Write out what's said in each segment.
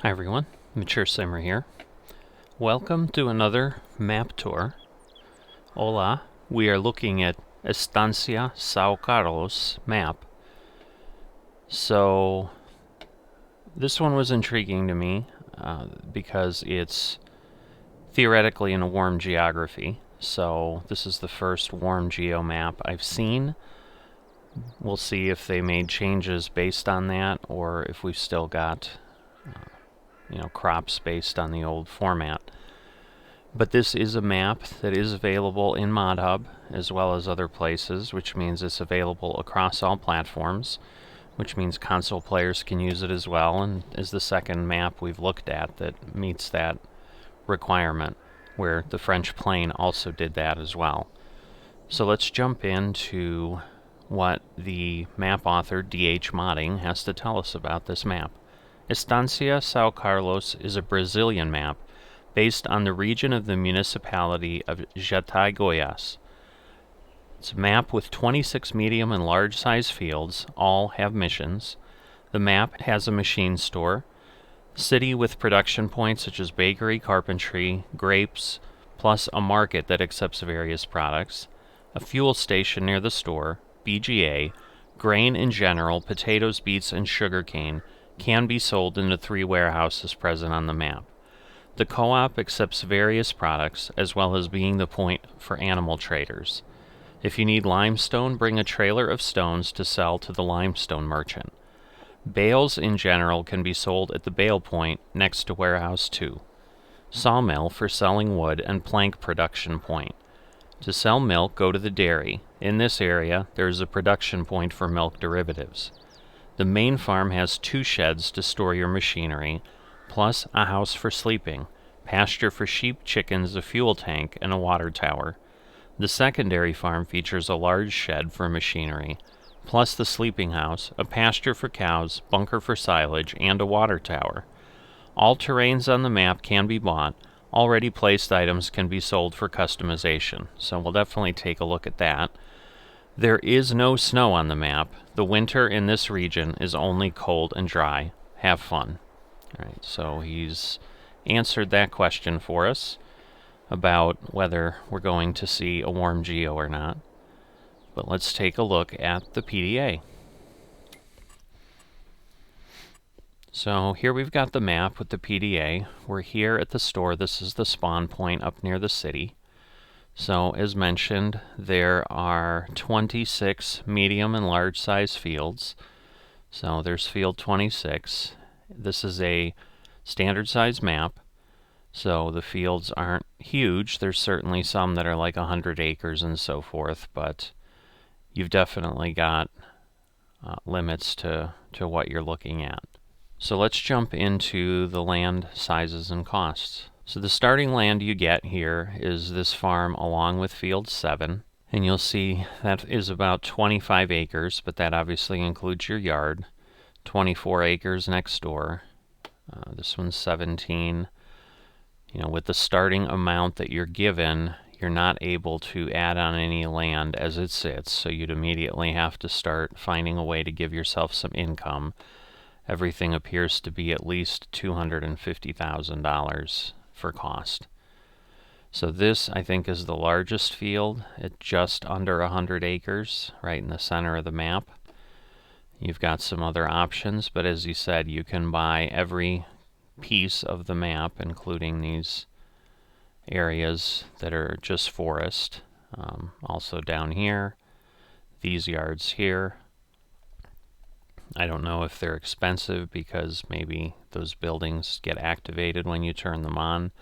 Hi everyone, Mature Simmer here. Welcome to another map tour. Hola, we are looking at Estancia Sao map. So this one was intriguing to me because it's theoretically in a warm geography. So this is the first warm geo map I've seen. We'll see if they made changes based on that or if we've still got crops based on the old format. But this is a map that is available in ModHub as well as other places, which means it's available across all platforms, which means console players can use it as well, and is the second map we've looked at that meets that requirement, where the French plane also did that as well. So let's jump into what the map author, DH Modding, has to tell us about this map. Estancia Sao Carlos is a Brazilian map based on the region of the municipality of Jataí-Goiás. It's a map with 26 medium and large size fields, all have missions. The map has a machine store, city with production points such as bakery, carpentry, grapes, plus a market that accepts various products, a fuel station near the store, BGA, grain in general, potatoes, beets, and sugarcane can be sold in the 3 warehouses present on the map. The co-op accepts various products, as well as being the point for animal traders. If you need limestone, bring a trailer of stones to sell to the limestone merchant. Bales in general can be sold at the bale point next to Warehouse 2. Sawmill for selling wood and plank production point. To sell milk, go to the dairy. In this area, there is a production point for milk derivatives. The main farm has 2 sheds to store your machinery, plus a house for sleeping, pasture for sheep, chickens, a fuel tank, and a water tower. The secondary farm features a large shed for machinery, plus the sleeping house, a pasture for cows, bunker for silage, and a water tower. All terrains on the map can be bought. Already placed items can be sold for customization, so we'll definitely take a look at that. There is no snow on the map. The winter in this region is only cold and dry. Have fun. Alright, so he's answered that question for us about whether we're going to see a warm geo or not. But let's take a look at the PDA. So here we've got the map with the PDA. We're here at the store. This is the spawn point up near the city. So as mentioned, there are 26 medium and large size fields. So there's field 26. This is a standard size map. So the fields aren't huge. There's certainly some that are like 100 acres and so forth, but you've definitely got limits to what you're looking at. So let's jump into the land sizes and costs. So the starting land you get here is this farm along with field 7, and you'll see that is about 25 acres, but that obviously includes your yard. 24 acres next door. This one's 17. With the starting amount that you're given, you're not able to add on any land as it sits, so you'd immediately have to start finding a way to give yourself some income. Everything appears to be at least $250,000 for cost. So this, I think, is the largest field at just under 100 acres, right in the center of the map. You've got some other options, but as you said, you can buy every piece of the map, including these areas that are just forest. Also down here, these yards here. I don't know if they're expensive because maybe those buildings get activated when you turn them on,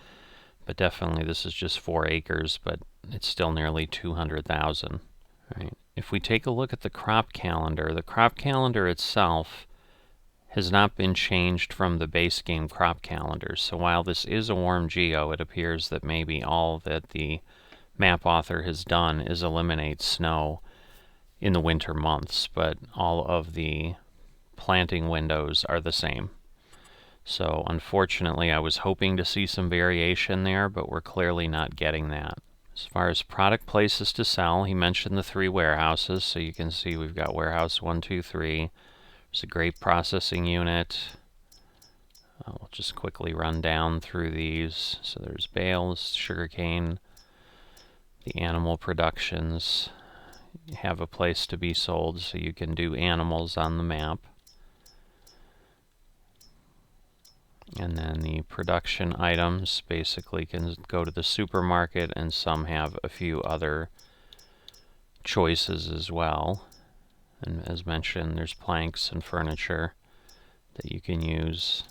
but definitely this is just 4 acres, but it's still nearly 200,000. Right. If we take a look at the crop calendar itself has not been changed from the base game crop calendar. So while this is a warm geo, it appears that maybe all that the map author has done is eliminate snow in the winter months, but all of the planting windows are the same. So unfortunately, I was hoping to see some variation there, but we're clearly not getting that. As far as product places to sell, he mentioned the 3 warehouses, so you can see we've got warehouse 1, 2, 3. There's a grape processing unit, We'll just quickly run down through these. So there's bales, sugarcane, the animal productions have a place to be sold, so you can do animals on the map. And then the production items basically can go to the supermarket, and some have a few other choices as well. And as mentioned, there's planks and furniture that you can use.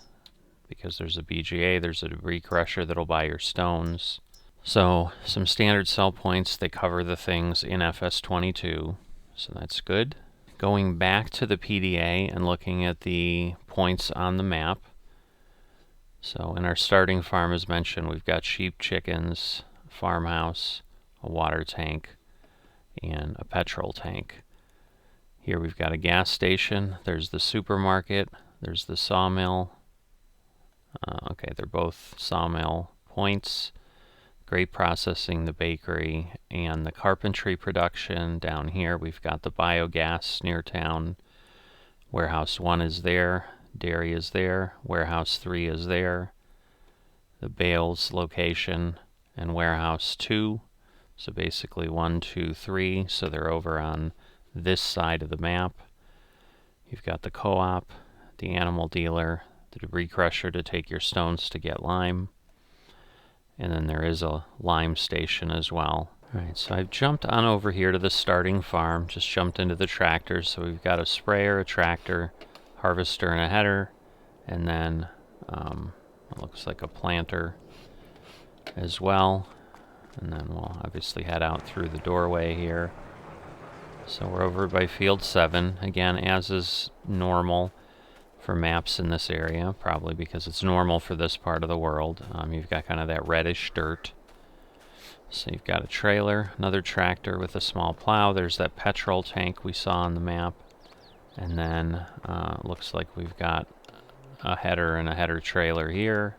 Because there's a BGA, there's a debris crusher that'll buy your stones. So some standard sell points, they cover the things in FS22, so that's good. Going back to the PDA and looking at the points on the map. So in our starting farm, as mentioned, we've got sheep, chickens, farmhouse, a water tank, and a petrol tank. Here we've got a gas station, there's the supermarket, there's the sawmill. Okay, they're both sawmill points. Grape processing, the bakery, and the carpentry production. Down here we've got the biogas near town. Warehouse 1 is there, dairy is there, warehouse 3 is there, the bales location, and warehouse 2. So basically 1, 2, 3, so they're over on this side of the map. You've got the co-op, the animal dealer, the debris crusher to take your stones to get lime, and then there is a lime station as well. Alright, so I've jumped on over here to the starting farm, just jumped into the tractors. So we've got a sprayer, a tractor, harvester, and a header, and then it looks like a planter as well. And then we'll obviously head out through the doorway here. So we're over by field 7, again, as is normal for maps in this area, probably because it's normal for this part of the world. You've got kind of that reddish dirt. So you've got a trailer, another tractor with a small plow. There's that petrol tank we saw on the map. And then looks like we've got a header and a header trailer here.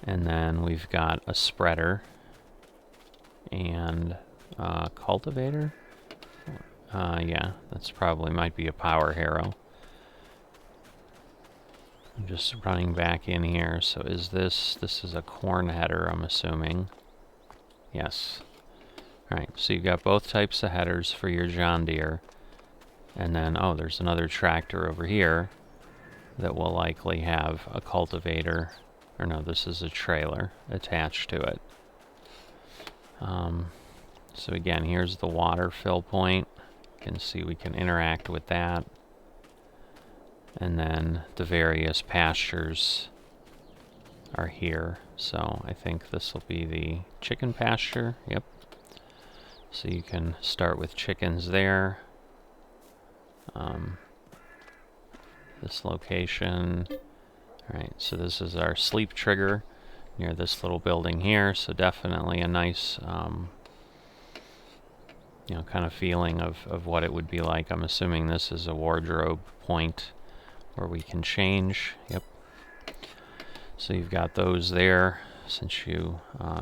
And then we've got a spreader and a cultivator. Yeah, that's probably might be a power harrow. I'm just running back in here. So is this is a corn header, I'm assuming. Yes. Alright, so you've got both types of headers for your John Deere. And then, oh, there's another tractor over here that will likely have a cultivator. Or no, this is a trailer attached to it. So again, here's the water fill point. You can see we can interact with that. And then the various pastures are here. So I think this will be the chicken pasture. Yep. So you can start with chickens there. This location. Alright, so this is our sleep trigger near this little building here. So definitely a nice you know, kind of feeling of what it would be like. I'm assuming this is a wardrobe point where we can change. Yep. So you've got those there, since you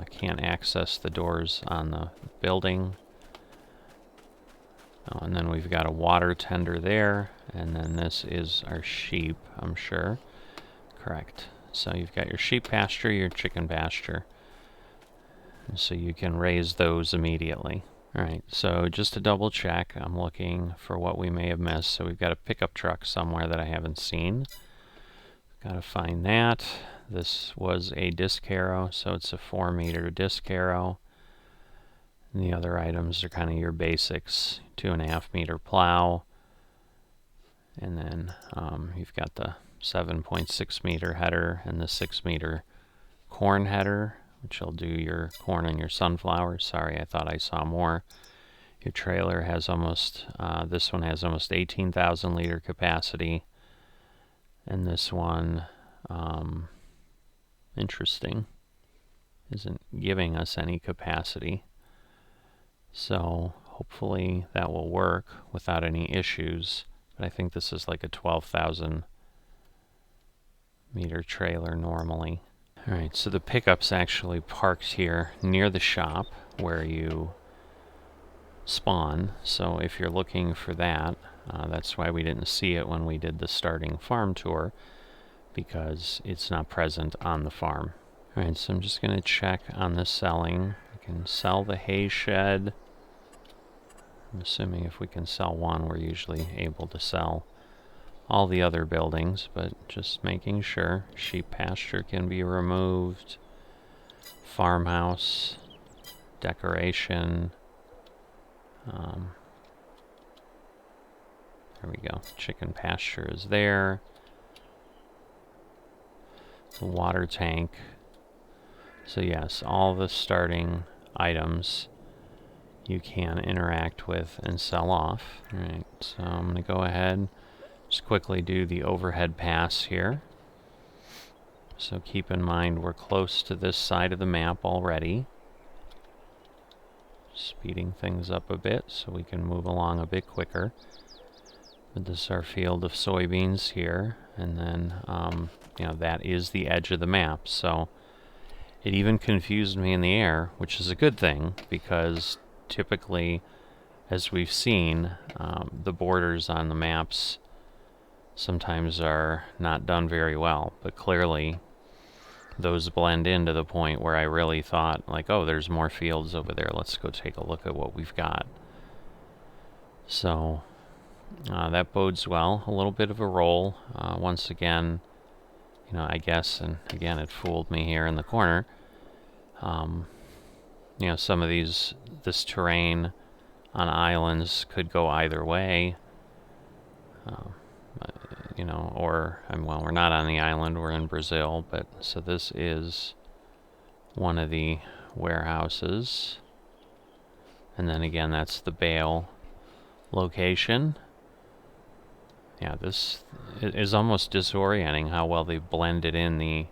can't access the doors on the building. Oh, and then we've got a water tender there, and then this is our sheep, I'm sure. Correct. So you've got your sheep pasture, your chicken pasture. And so you can raise those immediately. Alright, so just to double check, I'm looking for what we may have missed. So we've got a pickup truck somewhere that I haven't seen. Gotta find that. This was a disc harrow, so it's a 4-meter disc harrow. And the other items are kind of your basics. 2.5-meter plow. And then you've got the 7.6-meter header and the 6-meter corn header, which will do your corn and your sunflowers. Sorry, I thought I saw more. Your trailer has almost, this one has almost 18,000 liter capacity. And this one, interesting, isn't giving us any capacity. So hopefully that will work without any issues. But I think this is like a 12,000 meter trailer normally. Alright, so the pickup's actually parked here near the shop where you spawn. So if you're looking for that, that's why we didn't see it when we did the starting farm tour. because it's not present on the farm. Alright, so I'm just going to check on the selling. I can sell the hay shed. I'm assuming if we can sell one, we're usually able to sell all the other buildings, but just making sure. Sheep pasture can be removed. Farmhouse, decoration. There we go. Chicken pasture is there. The water tank. So yes, all the starting items you can interact with and sell off. Alright, so I'm going to go ahead, just quickly do the overhead pass here. So keep in mind we're close to this side of the map already. Speeding things up a bit so we can move along a bit quicker. But this is our field of soybeans here, and then you know, that is the edge of the map. So it even confused me in the air, which is a good thing, because typically, as we've seen, the borders on the maps sometimes are not done very well, but clearly those blend in to the point where I really thought, like, oh, there's more fields over there, let's go take a look at what we've got. So that bodes well. A little bit of a roll. Once again, you know, I guess, and again, it fooled me here in the corner. You know, some of this terrain on islands could go either way. You know, or, well, we're not on the island, we're in Brazil, but, so this is one of the warehouses. And then again, that's the bale location. Yeah, this is almost disorienting how well they've blended in the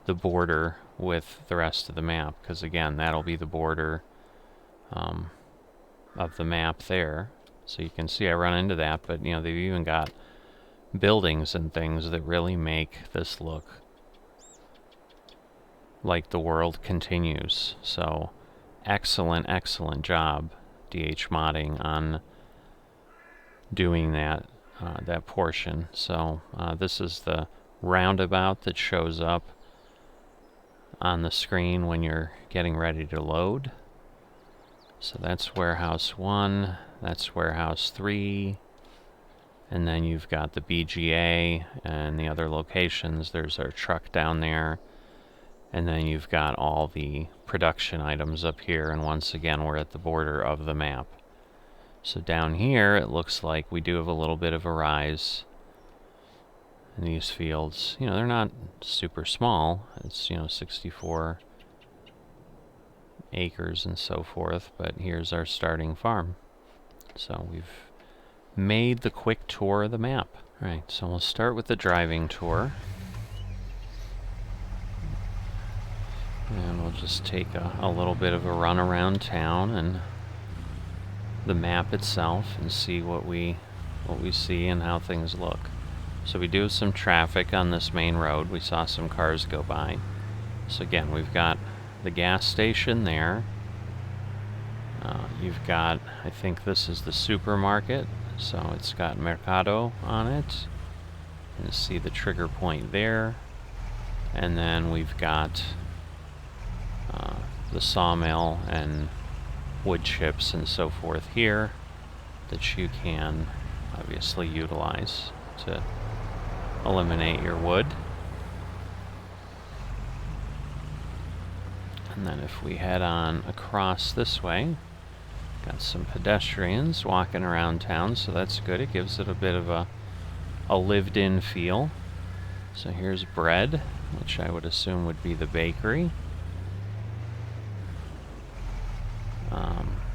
border with the rest of the map, because again, that'll be the border of the map there. So you can see I run into that, but you know, they've even got buildings and things that really make this look like the world continues. So excellent job, DH Modding, on doing that that portion. So this is the roundabout that shows up on the screen when you're getting ready to load. So that's warehouse 1, that's warehouse 3, and then you've got the BGA and the other locations. There's our truck down there, and then you've got all the production items up here, and once again we're at the border of the map. So down here it looks like we do have a little bit of a rise in these fields. You know, they're not super small. It's, you know, 64 acres and so forth, but here's our starting farm. So we've made the quick tour of the map. Alright, so we'll start with the driving tour. And we'll just take a little bit of a run around town and the map itself and see what we see and how things look. So we do have some traffic on this main road. We saw some cars go by. So again, we've got the gas station there. You've got, I think this is the supermarket, so it's got Mercado on it. You see the trigger point there. And then we've got the sawmill and wood chips and so forth here that you can obviously utilize to eliminate your wood. And then if we head on across this way, got some pedestrians walking around town, so that's good. It gives it a bit of a lived-in feel. So here's bread, which I would assume would be the bakery.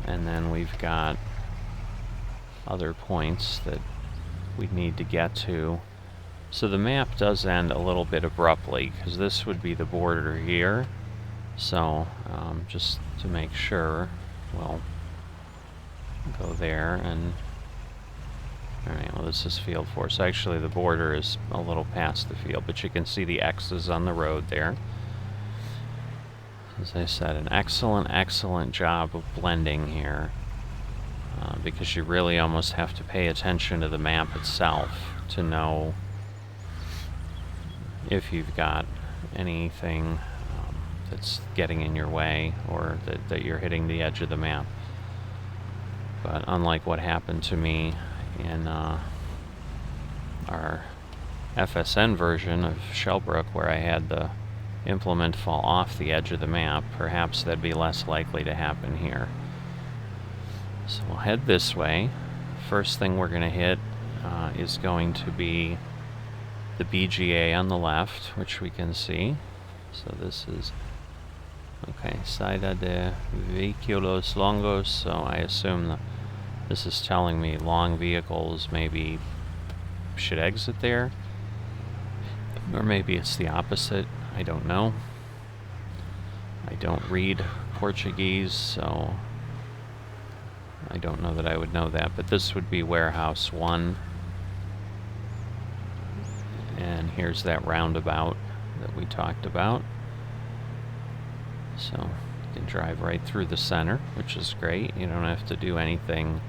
And then we've got other points that we need to get to. So the map does end a little bit abruptly, because this would be the border here. So just to make sure, we'll go there and... Alright, well this is field 4, so actually the border is a little past the field, but you can see the X's on the road there. As I said, an excellent job of blending here, because you really almost have to pay attention to the map itself to know if you've got anything that's getting in your way, or that you're hitting the edge of the map. But unlike what happened to me in our FSN version of Shellbrook, where I had the implement fall off the edge of the map, perhaps that'd be less likely to happen here. So we'll head this way. First thing we're going to hit is going to be the BGA on the left, which we can see. So this is, okay, Saída de Vehículos Longos, so I assume that this is telling me long vehicles maybe should exit there. Or maybe it's the opposite, I don't know. I don't read Portuguese, so I don't know that I would know that, but this would be Warehouse 1. And here's that roundabout that we talked about. So you can drive right through the center, which is great. You don't have to do anything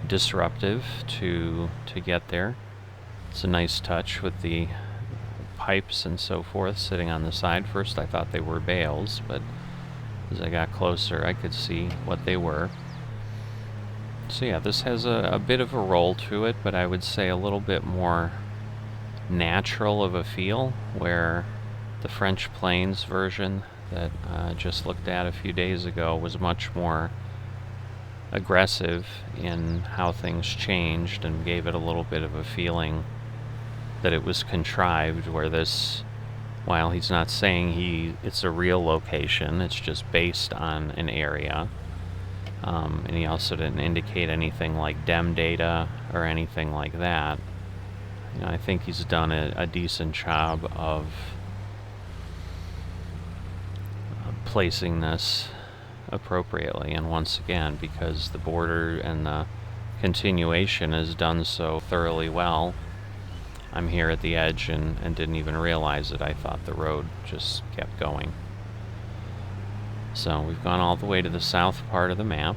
disruptive to get there. It's a nice touch with the pipes and so forth sitting on the side. First I thought they were bales, but as I got closer I could see what they were. So yeah, this has a bit of a roll to it, but I would say a little bit more natural of a feel, where the French Plains version that I just looked at a few days ago was much more aggressive in how things changed and gave it a little bit of a feeling that it was contrived, where this, while he's not saying it's a real location, it's just based on an area. And he also didn't indicate anything like DEM data or anything like that. You know, I think he's done a decent job of placing this appropriately, and once again, because the border and the continuation is done so thoroughly well, I'm here at the edge and didn't even realize it. I thought the road just kept going. So we've gone all the way to the south part of the map,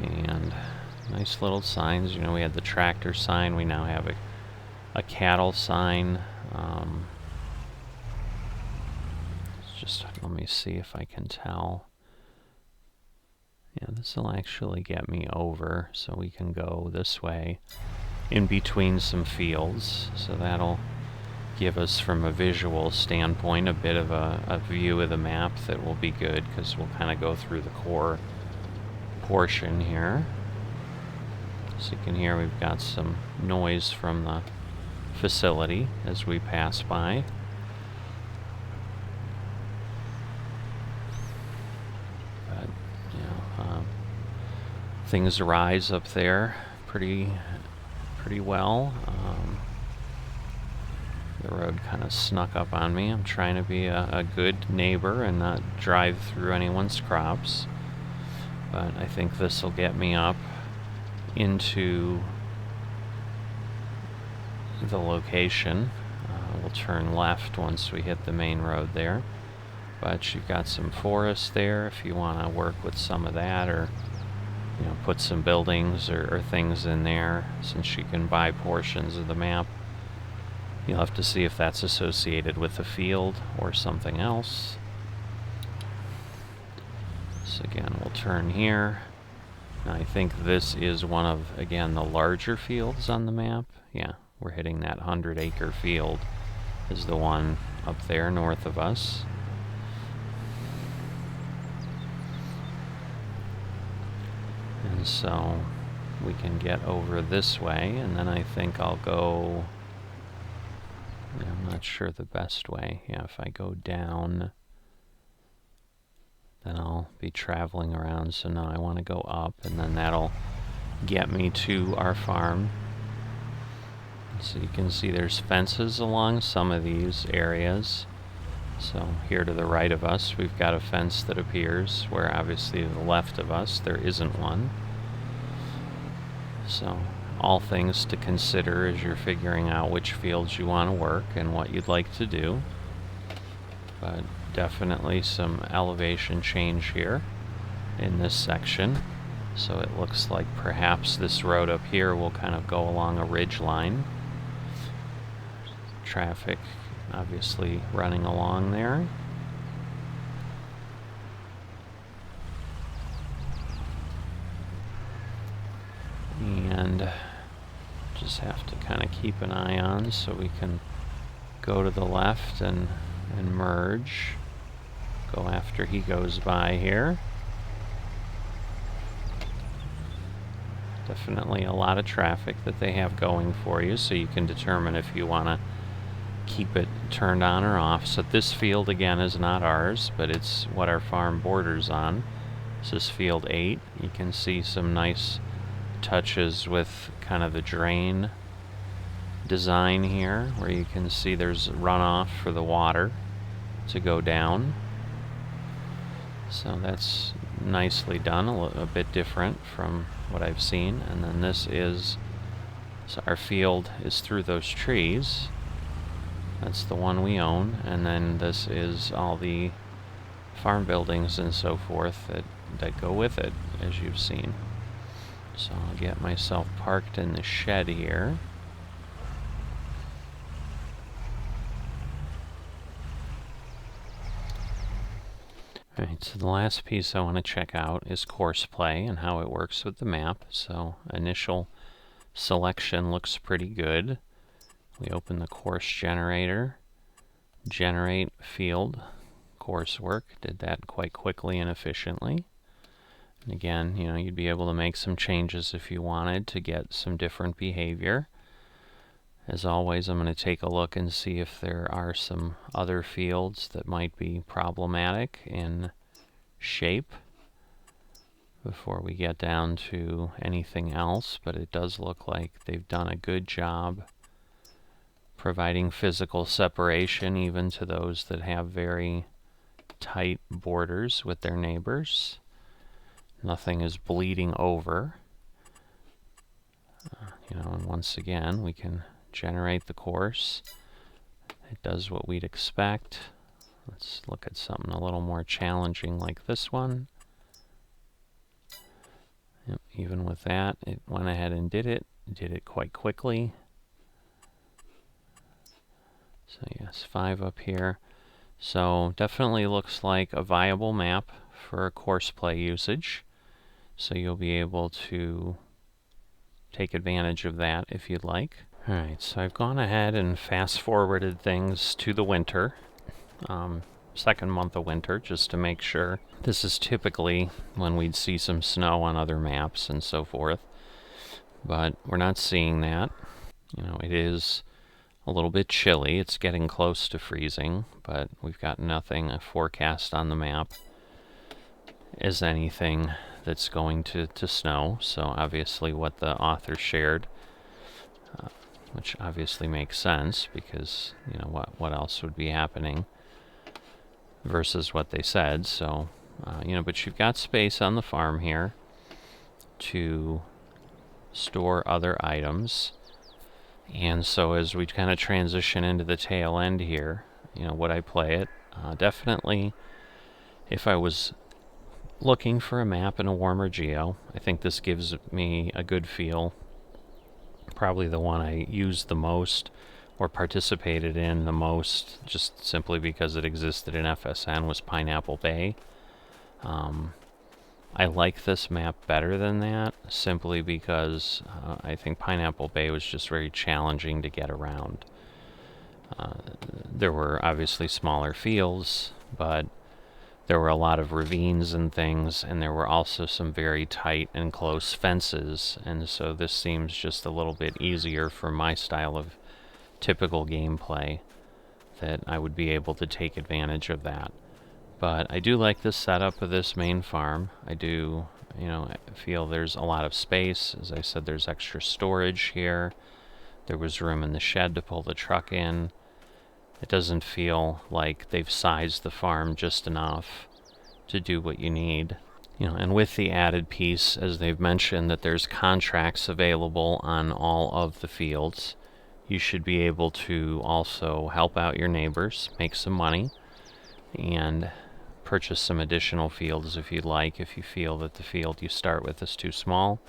and nice little signs. You know, we had the tractor sign, we now have a cattle sign. Just let me see if I can tell. Yeah, this will actually get me over, so we can go this way in between some fields. So that'll give us, from a visual standpoint, a bit of a view of the map that will be good, because we'll kind of go through the core portion here. So you can hear we've got some noise from the facility as we pass by. But, you know, things rise up there pretty well. The road kind of snuck up on me. I'm trying to be a good neighbor and not drive through anyone's crops. But I think this will get me up into the location. We'll turn left once we hit the main road there. But you've got some forest there if you want to work with some of that, or you know, put some buildings or things in there, since you can buy portions of the map. You'll have to see if that's associated with the field or something else. So again, we'll turn here. Now I think this is one of, again, the larger fields on the map. Yeah, we're hitting that 100-acre field is the one up there north of us. And so we can get over this way, and then I think I'll go, I'm not sure the best way. Yeah, if I go down, then I'll be traveling around. So now I want to go up, and then that'll get me to our farm. So you can see there's fences along some of these areas. So here to the right of us, we've got a fence that appears, where obviously to the left of us there isn't one. So all things to consider as you're figuring out which fields you want to work and what you'd like to do. But definitely some elevation change here in this section. So it looks like perhaps this road up here will kind of go along a ridge line. traffic obviously running along there. And just have to kind of keep an eye on so we can go to the left and merge. Go after he goes by here. Definitely a lot of traffic that they have going for you, so you can determine if you want to keep it turned on or off. So this field again is not ours, but it's what our farm borders on. This is field 8. You can see some nice touches with kind of the drain design here, where you can see there's runoff for the water to go down. So that's nicely done, a bit different from what I've seen. And then this is, so our field is through those trees. That's the one we own. And then this is all the farm buildings and so forth that go with it, as you've seen. So I'll get myself parked in the shed here. Alright, so the last piece I want to check out is Courseplay and how it works with the map. So initial selection looks pretty good. We open the course generator, generate field coursework. Did that quite quickly and efficiently. And again, you know, you'd be able to make some changes if you wanted to get some different behavior. As always, I'm going to take a look and see if there are some other fields that might be problematic in shape before we get down to anything else, but it does look like they've done a good job providing physical separation even to those that have very tight borders with their neighbors. Nothing is bleeding over. You know, and once again, we can generate the course. It does what we'd expect. Let's look at something a little more challenging like this one. Yep, even with that, it went ahead and did it quite quickly. So yes, 5 up here. So definitely looks like a viable map for Courseplay usage. So you'll be able to take advantage of that if you'd like. Alright, so I've gone ahead and fast forwarded things to the winter, second month of winter, just to make sure. This is typically when we'd see some snow on other maps and so forth, but we're not seeing that. You know, it is a little bit chilly. It's getting close to freezing, but we've got nothing forecast on the map as anything that's going to snow. So obviously what the author shared, which obviously makes sense because, you know, what else would be happening versus what they said. So, you know, but you've got space on the farm here to store other items. And so as we kind of transition into the tail end here, you know, would I play it? Definitely, if I was looking for a map in a warmer geo, I think this gives me a good feel. Probably the one I used the most or participated in the most, just simply because it existed in FSN, was Pineapple Bay. I like this map better than that, simply because I think Pineapple Bay was just very challenging to get around. There were obviously smaller fields, but there were a lot of ravines and things, and there were also some very tight and close fences, and so this seems just a little bit easier for my style of typical gameplay, that I would be able to take advantage of that. But I do like the setup of this main farm. I do, you know, I feel there's a lot of space. As I said, there's extra storage here. There was room in the shed to pull the truck in. It doesn't feel like they've sized the farm just enough to do what you need. You know, and with the added piece, as they've mentioned, that there's contracts available on all of the fields, you should be able to also help out your neighbors, make some money, and purchase some additional fields if you'd like, if you feel that the field you start with is too small.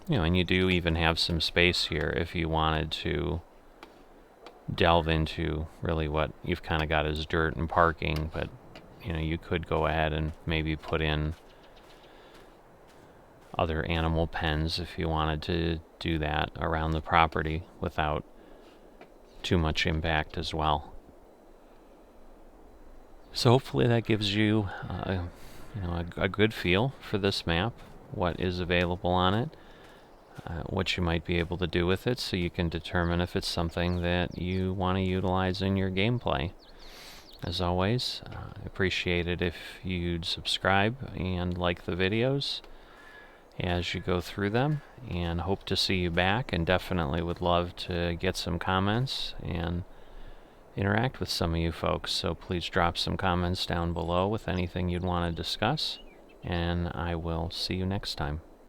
You know, and you do even have some space here if you wanted to delve into really what you've kind of got as dirt and parking, but you could go ahead and maybe put in other animal pens if you wanted to do that around the property without too much impact as well. So hopefully that gives you a good feel for this map, what is available on it, what you might be able to do with it, so you can determine if it's something that you want to utilize in your gameplay. As always, I appreciate it if you'd subscribe and like the videos as you go through them, and hope to see you back, and definitely would love to get some comments and interact with some of you folks. So please drop some comments down below with anything you'd want to discuss, and I will see you next time.